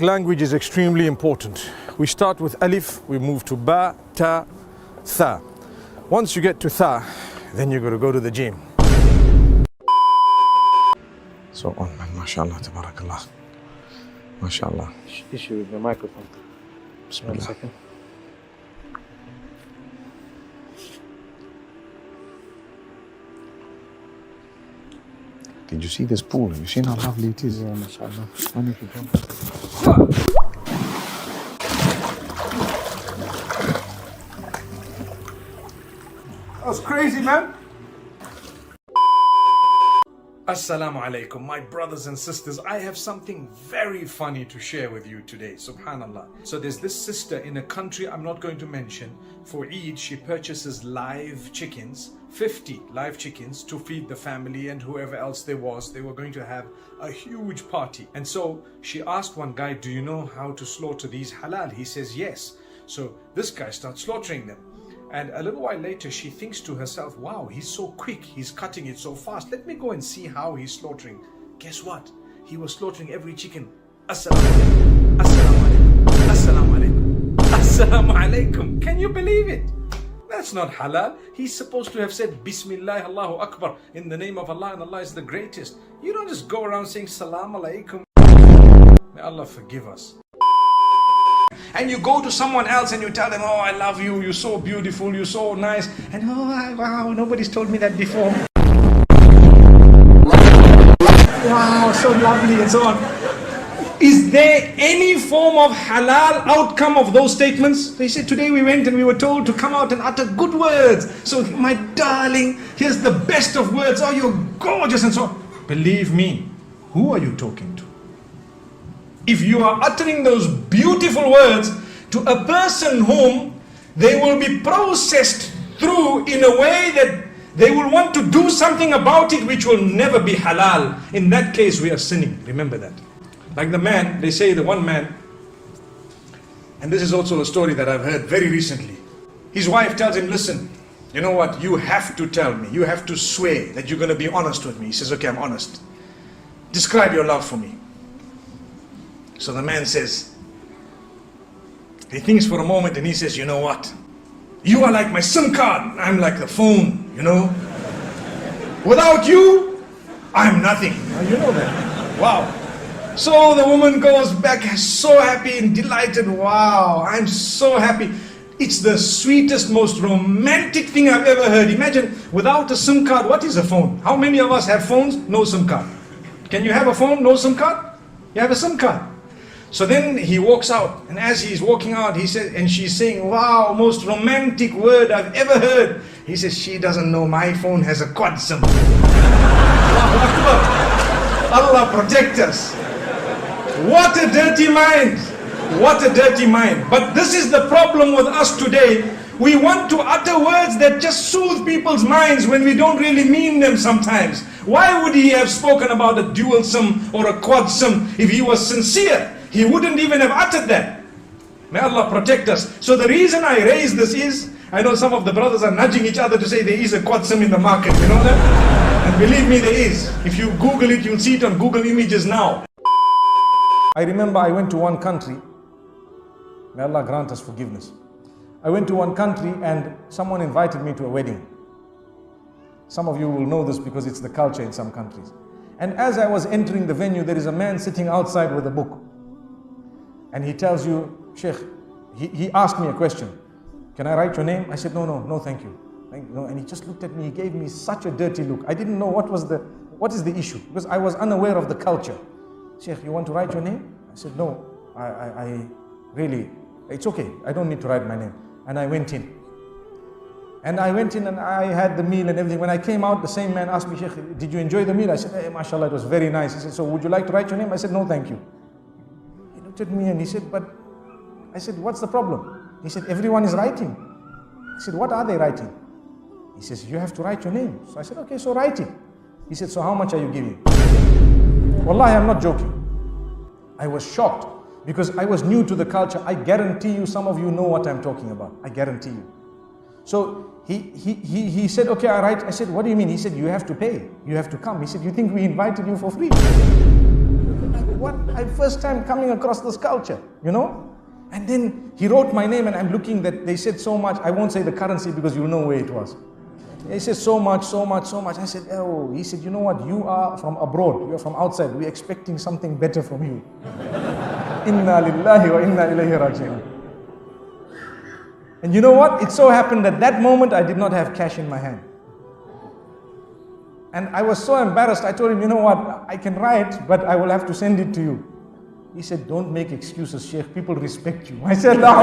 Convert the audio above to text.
Language is extremely important. We start with alif, we move to ba, ta, tha. Once you get to tha, then you're going to go to the gym. So on, man, mashallah, tabarakallah. Mashallah. Issue with the microphone. Bismillah. 1 second. Did you see this pool? Have you seen how lovely it is? Yeah, mashallah. That was crazy, man. Assalamu alaikum, my brothers and sisters. I have something very funny to share with you today, subhanallah. So there's this sister in a country I'm not going to mention. For Eid, she purchases live chickens, 50 live chickens to feed the family and whoever else there was. They were going to have a huge party. And so she asked one guy, do you know how to slaughter these halal? He says, yes. So this guy starts slaughtering them. And a little while later, she thinks to herself, wow, he's so quick, he's cutting it so fast. Let me go and see how he's slaughtering. Guess what? He was slaughtering every chicken. Assalamu alaikum, assalamu alaikum, assalamu alaikum, assalamu alaikum. Can you believe it? That's not halal. He's supposed to have said, Bismillah, Allahu Akbar, in the name of Allah, and Allah is the greatest. You don't just go around saying, Salam alaikum. May Allah forgive us. And you go to someone else and you tell them, oh, I love you, you're so beautiful, you're so nice. And oh, wow, nobody's told me that before. Wow, so lovely and so on. Is there any form of halal outcome of those statements? They said, today we went and we were told to come out and utter good words. So my darling, here's the best of words. Oh, you're gorgeous and so on. Believe me, who are you talking to? If you are uttering those beautiful words to a person whom they will be processed through in a way that they will want to do something about it which will never be halal, in that case we are sinning. Remember that. Like the man, they say the one man, and this is also a story that I've heard very recently. His wife tells him, listen, you know what, you have to tell me, you have to swear that you're going to be honest with me. He says, okay, I'm honest. Describe your love for me. So the man says, he thinks for a moment and he says, you know what? You are like my SIM card, I'm like the phone, you know? Without you, I'm nothing. You know that. Wow. So the woman goes back so happy and delighted. Wow, I'm so happy. It's the sweetest, most romantic thing I've ever heard. Imagine, without a SIM card, what is a phone? How many of us have phones? No SIM card. Can you have a phone, no SIM card? You have a SIM card. So then he walks out, and as he's walking out, he said, and she's saying, wow, most romantic word I've ever heard. He says, she doesn't know my phone has a quad SIM. Allah protect us. What a dirty mind. What a dirty mind. But this is the problem with us today. We want to utter words that just soothe people's minds when we don't really mean them sometimes. Why would he have spoken about a dual SIM or a quad SIM if he was sincere? He wouldn't even have uttered that. May Allah protect us. So the reason I raise this is, I know some of the brothers are nudging each other to say there is a quad SIM in the market, you know that? And believe me, there is. If you Google it, you'll see it on Google Images now. I remember I went to one country. May Allah grant us forgiveness. I went to one country and someone invited me to a wedding. Some of you will know this because it's the culture in some countries. And as I was entering the venue, there is a man sitting outside with a book. And he tells you, Sheikh, he asked me a question. Can I write your name? I said, no, thank you. No. And he just looked at me, he gave me such a dirty look. I didn't know what is the issue, because I was unaware of the culture. Sheikh, you want to write your name? I said, no, I really, it's okay. I don't need to write my name. And I went in. And I went in and I had the meal and everything. When I came out, the same man asked me, Sheikh, did you enjoy the meal? I said, hey, mashallah, it was very nice. He said, so would you like to write your name? I said, no, thank you. He looked at me and he said, I said, what's the problem? He said, everyone is writing. I said, what are they writing? He says, you have to write your name. So I said, okay, so write it. He said, so how much are you giving? Wallahi, I'm not joking. I was shocked because I was new to the culture. I guarantee you, some of you know what I'm talking about. I guarantee you. So he said, okay, all right. I said, what do you mean? He said, you have to pay. You have to come. He said, you think we invited you for free? what? I first time coming across this culture, you know? And then he wrote my name and I'm looking that they said so much. I won't say the currency because you'll know where it was. He said so much, so much, so much. I said, oh, he said, you know what? You are from abroad. You're from outside. We're expecting something better from you. Inna lillahi wa inna ilayhi raji'un. And you know what? It so happened that that moment I did not have cash in my hand. And I was so embarrassed. I told him, you know what? I can write, but I will have to send it to you. He said, don't make excuses, Sheikh. People respect you. I said, no.